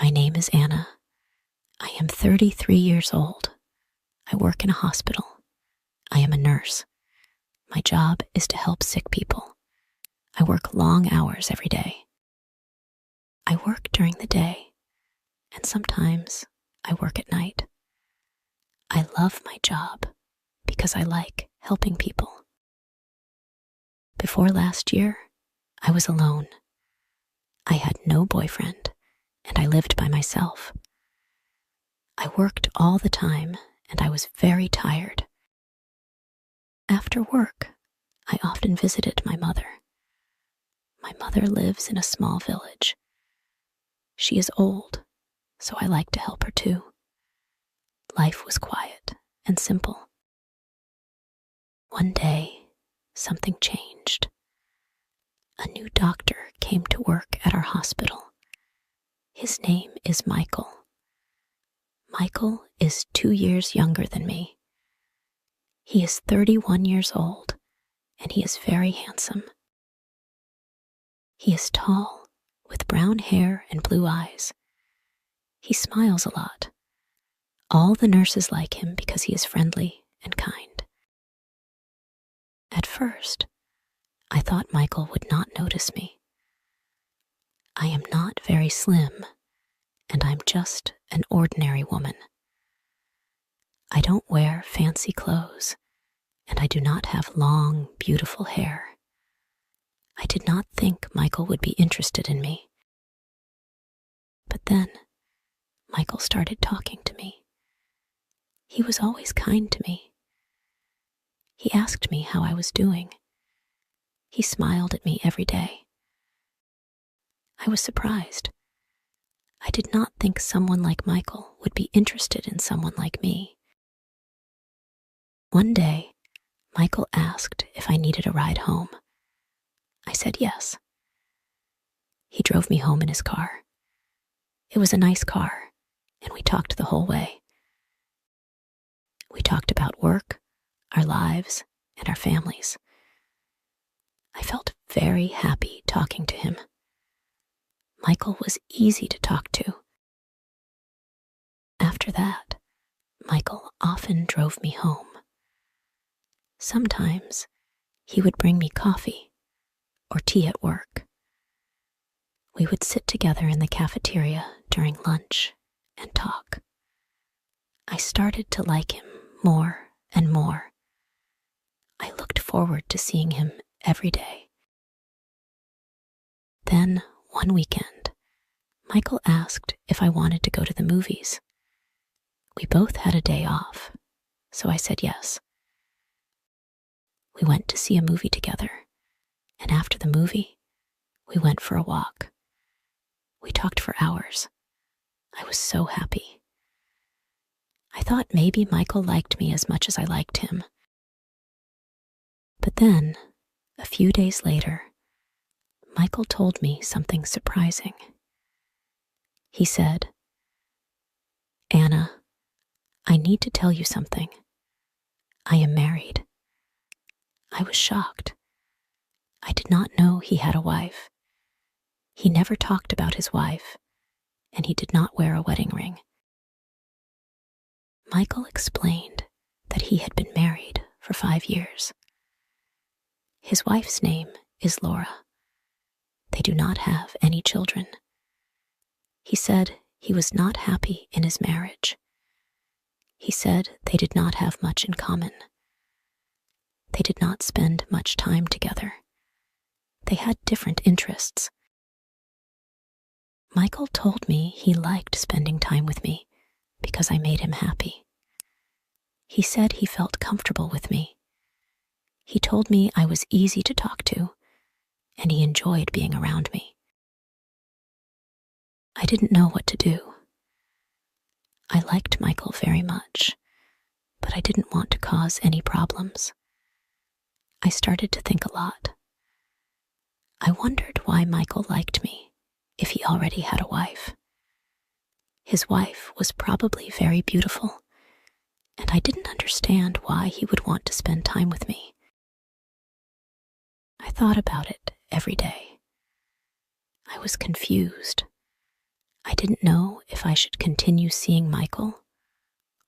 My name is Anna. I am 33 years old. I work in a hospital. I am a nurse. My job is to help sick people. I work long hours every day. I work during the day, and sometimes I work at night. I love my job because I like helping people. Before last year, I was alone. I had no boyfriend, and I lived by myself. I worked all the time, and I was very tired. After work, I often visited my mother. My mother lives in a small village. She is old, so I like to help her too. Life was quiet and simple. One day, something changed. A new doctor came to work at our hospital. His name is Michael. Michael is 2 years younger than me. He is 31 years old, and he is very handsome. He is tall, with brown hair and blue eyes. He smiles a lot. All the nurses like him because he is friendly and kind. At first, I thought Michael would not notice me. I am not very slim, and I'm just an ordinary woman. I don't wear fancy clothes, and I do not have long, beautiful hair. I did not think Michael would be interested in me. But then, Michael started talking to me. He was always kind to me. He asked me how I was doing. He smiled at me every day. I was surprised. I did not think someone like Michael would be interested in someone like me. One day, Michael asked if I needed a ride home. I said yes. He drove me home in his car. It was a nice car, and we talked the whole way. We talked about work, our lives, and our families. I felt very happy talking to him. Michael was easy to talk to. After that, Michael often drove me home. Sometimes he would bring me coffee or tea at work. We would sit together in the cafeteria during lunch and talk. I started to like him more and more. I looked forward to seeing him every day. Then, one weekend, Michael asked if I wanted to go to the movies. We both had a day off, so I said yes. We went to see a movie together, and after the movie, we went for a walk. We talked for hours. I was so happy. I thought maybe Michael liked me as much as I liked him. But then, a few days later, Michael told me something surprising. He said, "Anna, I need to tell you something. I am married." I was shocked. I did not know he had a wife. He never talked about his wife, and he did not wear a wedding ring. Michael explained that he had been married for 5 years. His wife's name is Laura. They do not have any children. He said he was not happy in his marriage. He said they did not have much in common. They did not spend much time together. They had different interests. Michael told me he liked spending time with me because I made him happy. He said he felt comfortable with me. He told me I was easy to talk to, and he enjoyed being around me. I didn't know what to do. I liked Michael very much, but I didn't want to cause any problems. I started to think a lot. I wondered why Michael liked me if he already had a wife. His wife was probably very beautiful, and I didn't understand why he would want to spend time with me. I thought about it every day. I was confused. I didn't know if I should continue seeing Michael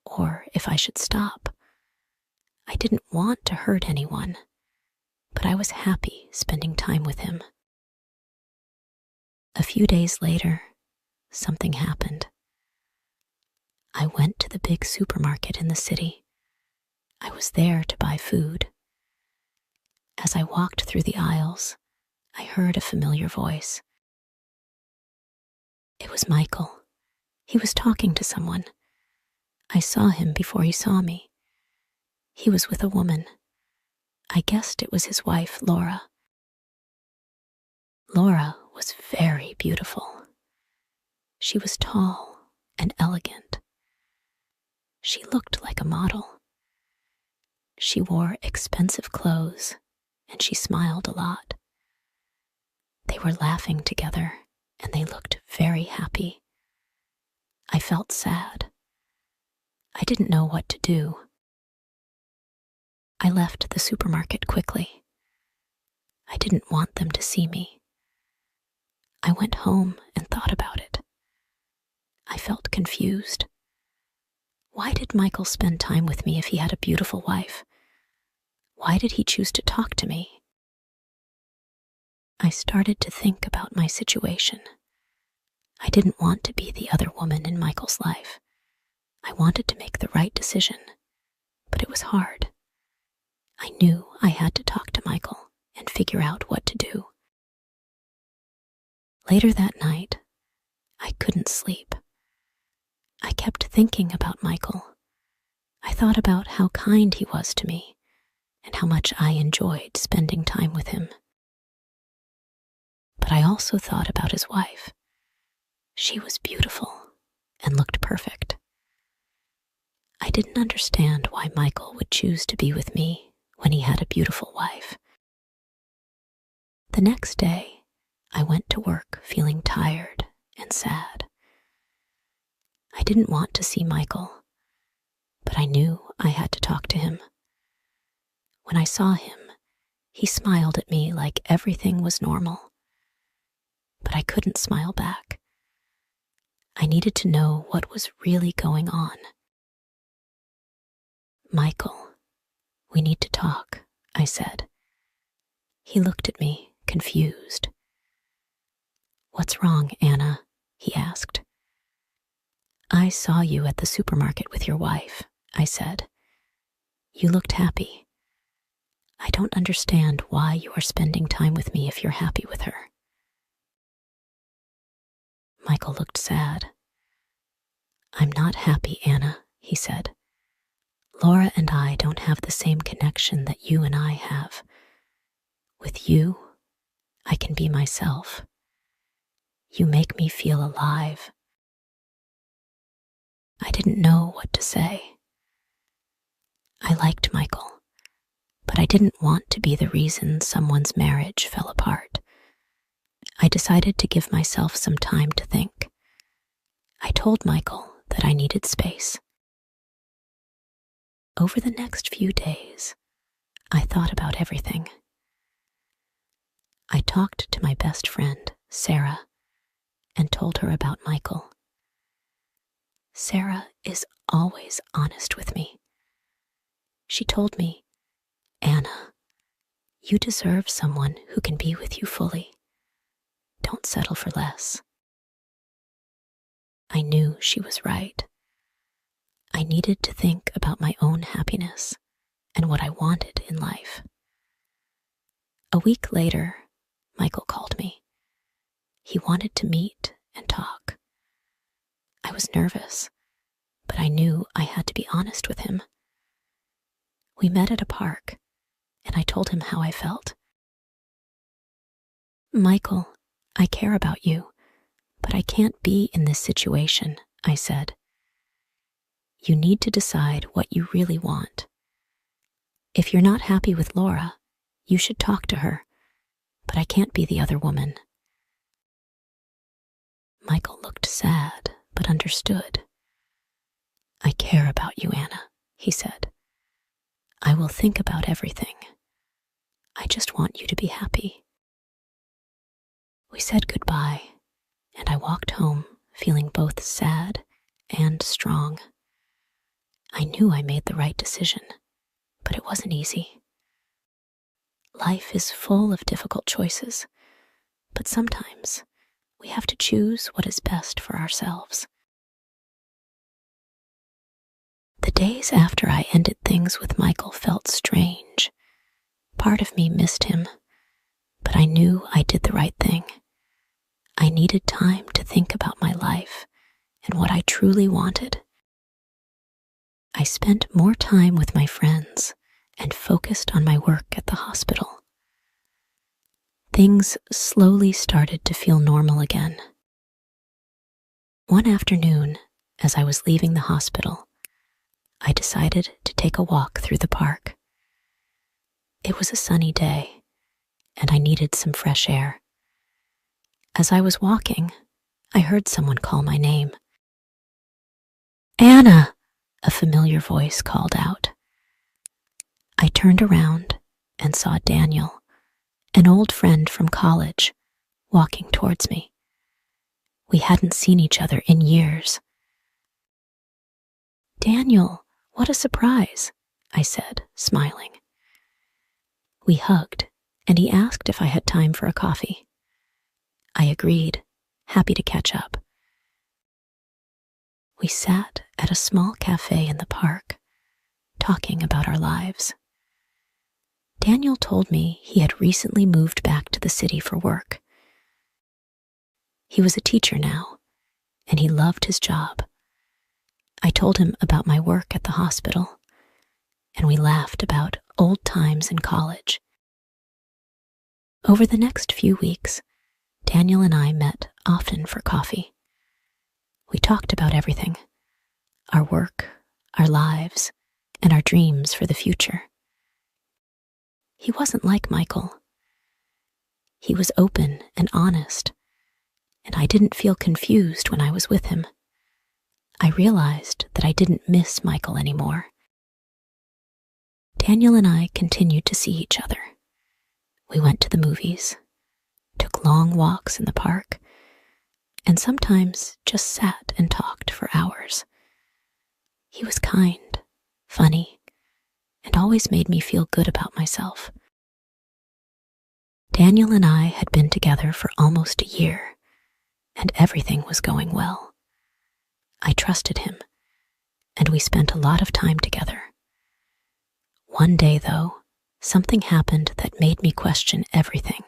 or if I should stop. I didn't want to hurt anyone, but I was happy spending time with him. A few days later, something happened. I went to the big supermarket in the city. I was there to buy food. As I walked through the aisles, I heard a familiar voice. It was Michael. He was talking to someone. I saw him before he saw me. He was with a woman. I guessed it was his wife, Laura. Laura was very beautiful. She was tall and elegant. She looked like a model. She wore expensive clothes, and she smiled a lot. They were laughing together, and they looked very happy. I felt sad. I didn't know what to do. I left the supermarket quickly. I didn't want them to see me. I went home and thought about it. I felt confused. Why did Michael spend time with me if he had a beautiful wife? Why did he choose to talk to me? I started to think about my situation. I didn't want to be the other woman in Michael's life. I wanted to make the right decision, but it was hard. I knew I had to talk to Michael and figure out what to do. Later that night, I couldn't sleep. I kept thinking about Michael. I thought about how kind he was to me and how much I enjoyed spending time with him. But I also thought about his wife. She was beautiful and looked perfect. I didn't understand why Michael would choose to be with me when he had a beautiful wife. The next day, I went to work feeling tired and sad. I didn't want to see Michael, but I knew I had to talk to him. When I saw him, he smiled at me like everything was normal. But I couldn't smile back. I needed to know what was really going on. Michael, we need to talk, I said. He looked at me, confused. What's wrong, Anna? He asked. I saw you at the supermarket with your wife, I said. You looked happy. I don't understand why you are spending time with me if you're happy with her. Michael looked sad. I'm not happy, Anna, he said. Laura and I don't have the same connection that you and I have. With you, I can be myself. You make me feel alive. I didn't know what to say. I liked Michael, but I didn't want to be the reason someone's marriage fell apart. I decided to give myself some time to think. I told Michael that I needed space. Over the next few days, I thought about everything. I talked to my best friend, Sarah, and told her about Michael. Sarah is always honest with me. She told me, Anna, you deserve someone who can be with you fully. Don't settle for less. I knew she was right. I needed to think about my own happiness and what I wanted in life. A week later, Michael called me. He wanted to meet and talk. I was nervous, but I knew I had to be honest with him. We met at a park, and I told him how I felt. Michael, I care about you, but I can't be in this situation, I said. You need to decide what you really want. If you're not happy with Laura, you should talk to her, but I can't be the other woman. Michael looked sad, but understood. I care about you, Anna, he said. I will think about everything. I just want you to be happy. We said goodbye, and I walked home feeling both sad and strong. I knew I made the right decision, but it wasn't easy. Life is full of difficult choices, but sometimes we have to choose what is best for ourselves. The days after I ended things with Michael felt strange. Part of me missed him, but I knew I did the right thing. I needed time to think about my life and what I truly wanted. I spent more time with my friends and focused on my work at the hospital. Things slowly started to feel normal again. One afternoon, as I was leaving the hospital, I decided to take a walk through the park. It was a sunny day, and I needed some fresh air. As I was walking, I heard someone call my name. "Anna!" a familiar voice called out. I turned around and saw Daniel, an old friend from college, walking towards me. We hadn't seen each other in years. "Daniel, what a surprise," I said, smiling. We hugged, and he asked if I had time for a coffee. I agreed, happy to catch up. We sat at a small cafe in the park, talking about our lives. Daniel told me he had recently moved back to the city for work. He was a teacher now, and he loved his job. I told him about my work at the hospital, and we laughed about old times in college. Over the next few weeks, Daniel and I met often for coffee. We talked about everything: our work, our lives, and our dreams for the future. He wasn't like Michael. He was open and honest, and I didn't feel confused when I was with him. I realized that I didn't miss Michael anymore. Daniel and I continued to see each other. We went to the movies, took long walks in the park, and sometimes just sat and talked for hours. He was kind, funny, and always made me feel good about myself. Daniel and I had been together for almost a year, and everything was going well. I trusted him, and we spent a lot of time together. One day, though, something happened that made me question everything.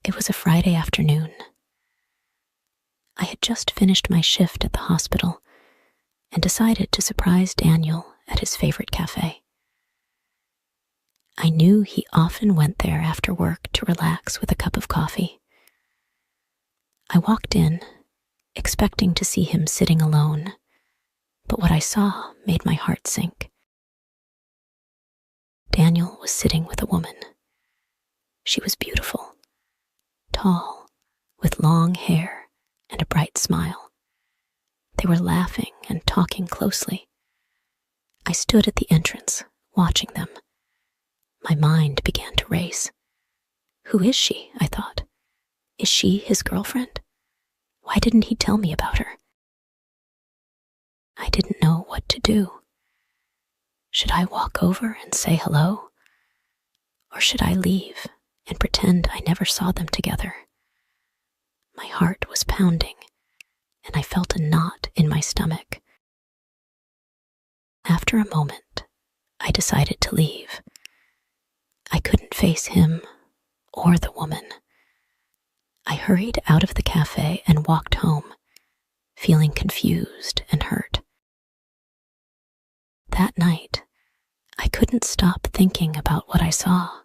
It was a Friday afternoon. I had just finished my shift at the hospital and decided to surprise Daniel at his favorite cafe. I knew he often went there after work to relax with a cup of coffee. I walked in, expecting to see him sitting alone, but what I saw made my heart sink. Daniel was sitting with a woman. She was beautiful, tall, with long hair and a bright smile. They were laughing and talking closely. I stood at the entrance, watching them. My mind began to race. Who is she? I thought. Is she his girlfriend? Why didn't he tell me about her? I didn't know what to do. Should I walk over and say hello? Or should I leave and pretend I never saw them together? My heart was pounding, and I felt a knot in my stomach. After a moment, I decided to leave. I couldn't face him or the woman. I hurried out of the cafe and walked home, feeling confused and hurt. That night, I couldn't stop thinking about what I saw.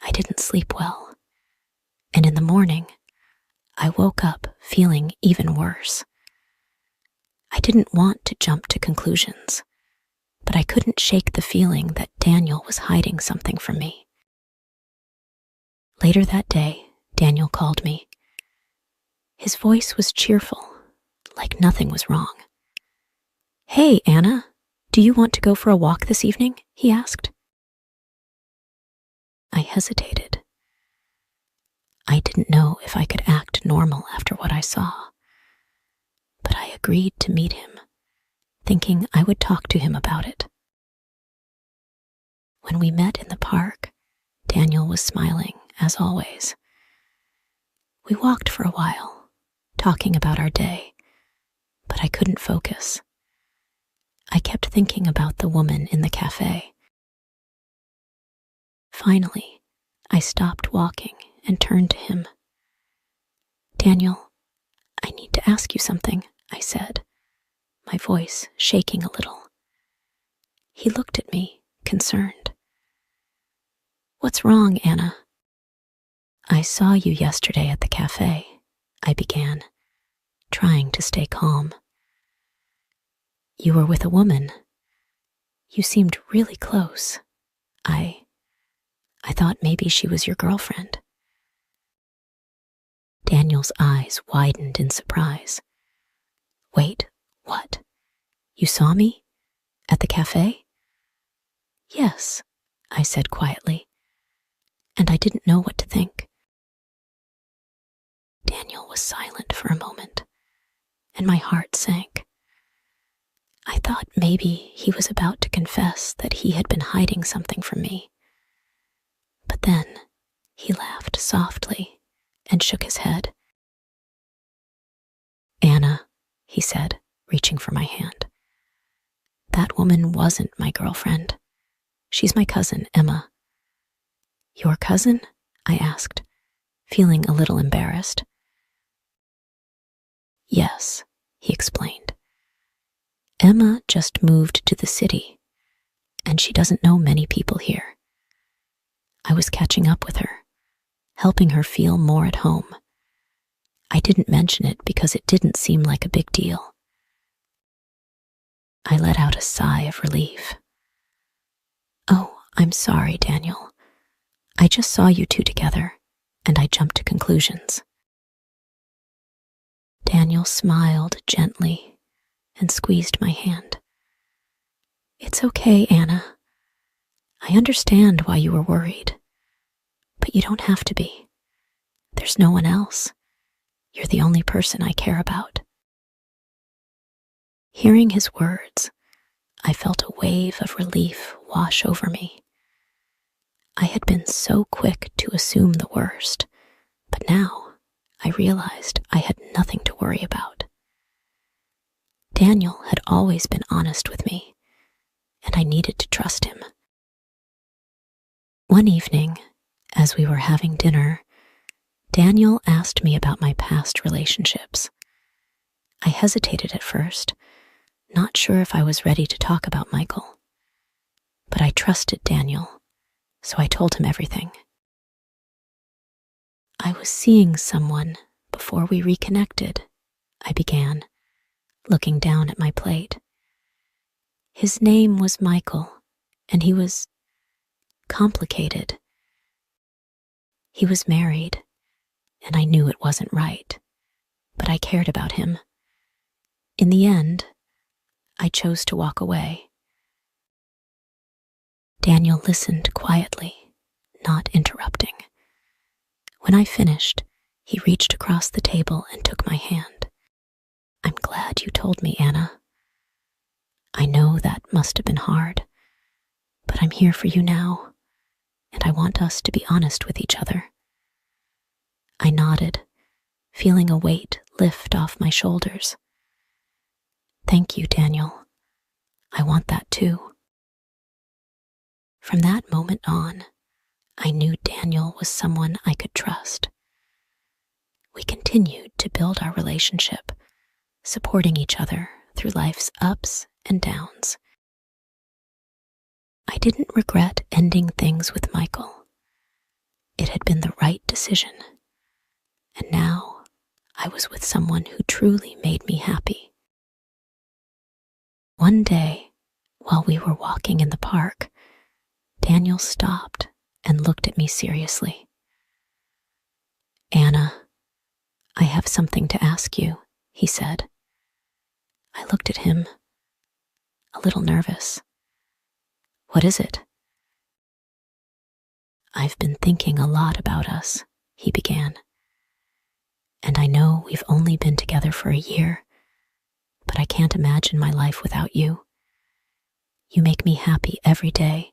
I didn't sleep well, and in the morning, I woke up feeling even worse. I didn't want to jump to conclusions, but I couldn't shake the feeling that Daniel was hiding something from me. Later that day, Daniel called me. His voice was cheerful, like nothing was wrong. "Hey, Anna, do you want to go for a walk this evening?" he asked. I hesitated. I didn't know if I could act normal after what I saw. But I agreed to meet him, thinking I would talk to him about it. When we met in the park, Daniel was smiling, as always. We walked for a while, talking about our day, but I couldn't focus. I kept thinking about the woman in the cafe. Finally, I stopped walking and turned to him. "Daniel, I need to ask you something," I said, my voice shaking a little. He looked at me, concerned. "What's wrong, Anna?" "I saw you yesterday at the cafe," I began, trying to stay calm. "You were with a woman. You seemed really close. I thought maybe she was your girlfriend." Daniel's eyes widened in surprise. "Wait, what? You saw me? At the cafe?" "Yes," I said quietly, and I didn't know what to think. Daniel was silent for a moment, and my heart sank. I thought maybe he was about to confess that he had been hiding something from me. But then he laughed softly and shook his head. "Anna," he said, reaching for my hand, "that woman wasn't my girlfriend. She's my cousin, Emma." "Your cousin?" I asked, feeling a little embarrassed. "Yes," he explained. "Emma just moved to the city, and she doesn't know many people here. I was catching up with her, helping her feel more at home. I didn't mention it because it didn't seem like a big deal." I let out a sigh of relief. "Oh, I'm sorry, Daniel. I just saw you two together, and I jumped to conclusions." Daniel smiled gently and squeezed my hand. "It's okay, Anna. I understand why you were worried, but you don't have to be. There's no one else. You're the only person I care about." Hearing his words, I felt a wave of relief wash over me. I had been so quick to assume the worst, but now I realized I had nothing to worry about. Daniel had always been honest with me, and I needed to trust him. One evening, as we were having dinner, Daniel asked me about my past relationships. I hesitated at first, not sure if I was ready to talk about Michael. But I trusted Daniel, so I told him everything. "I was seeing someone before we reconnected," I began, looking down at my plate. "His name was Michael, and he was complicated. He was married, and I knew it wasn't right, but I cared about him. In the end, I chose to walk away." Daniel listened quietly, not interrupting. When I finished, he reached across the table and took my hand. "I'm glad you told me, Anna. I know that must have been hard, but I'm here for you now, and I want us to be honest with each other." I nodded, feeling a weight lift off my shoulders. "Thank you, Daniel. I want that too." From that moment on, I knew Daniel was someone I could trust. We continued to build our relationship, supporting each other through life's ups and downs. I didn't regret ending things with Michael. It had been the right decision, and now I was with someone who truly made me happy. One day, while we were walking in the park, Daniel stopped and looked at me seriously. "Anna, I have something to ask you," he said. I looked at him, a little nervous. "What is it?" "I've been thinking a lot about us," he began. And I know we've only been together for a year, but I can't imagine my life without you. You make me happy every day,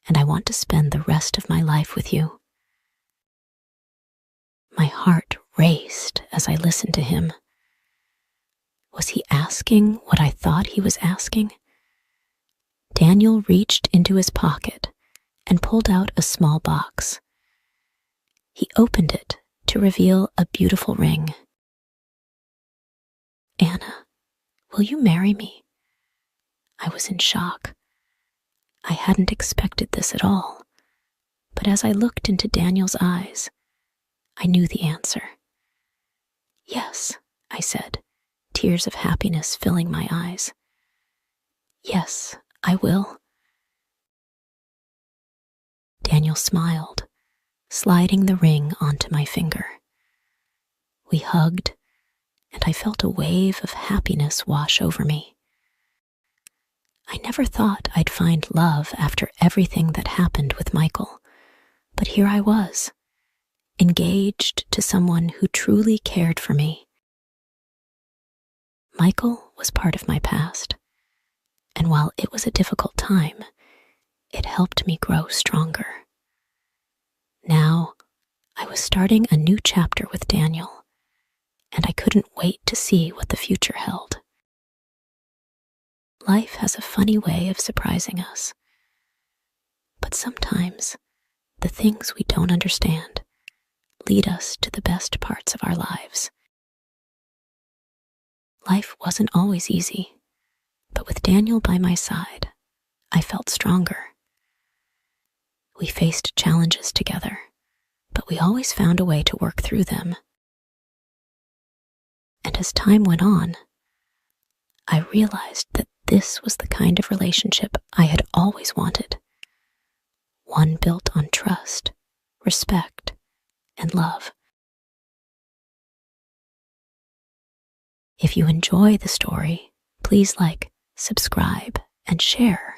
and I want to spend the rest of my life with you. My heart raced as I listened to him. Was he asking what I thought he was asking? Daniel reached into his pocket and pulled out a small box. He opened it to reveal a beautiful ring. Anna, will you marry me? I was in shock. I hadn't expected this at all, but as I looked into Daniel's eyes, I knew the answer. Yes, I said, tears of happiness filling my eyes. Yes, I will. Daniel smiled, sliding the ring onto my finger. We hugged, and I felt a wave of happiness wash over me. I never thought I'd find love after everything that happened with Michael, but here I was, engaged to someone who truly cared for me. Michael was part of my past, and while it was a difficult time, it helped me grow stronger. Now, I was starting a new chapter with Daniel, and I couldn't wait to see what the future held. Life has a funny way of surprising us, but sometimes the things we don't understand lead us to the best parts of our lives. Life wasn't always easy, but with Daniel by my side, I felt stronger. We faced challenges together, but we always found a way to work through them. And as time went on, I realized that this was the kind of relationship I had always wanted. One built on trust, respect, and love. If you enjoy the story, please like, subscribe, and share.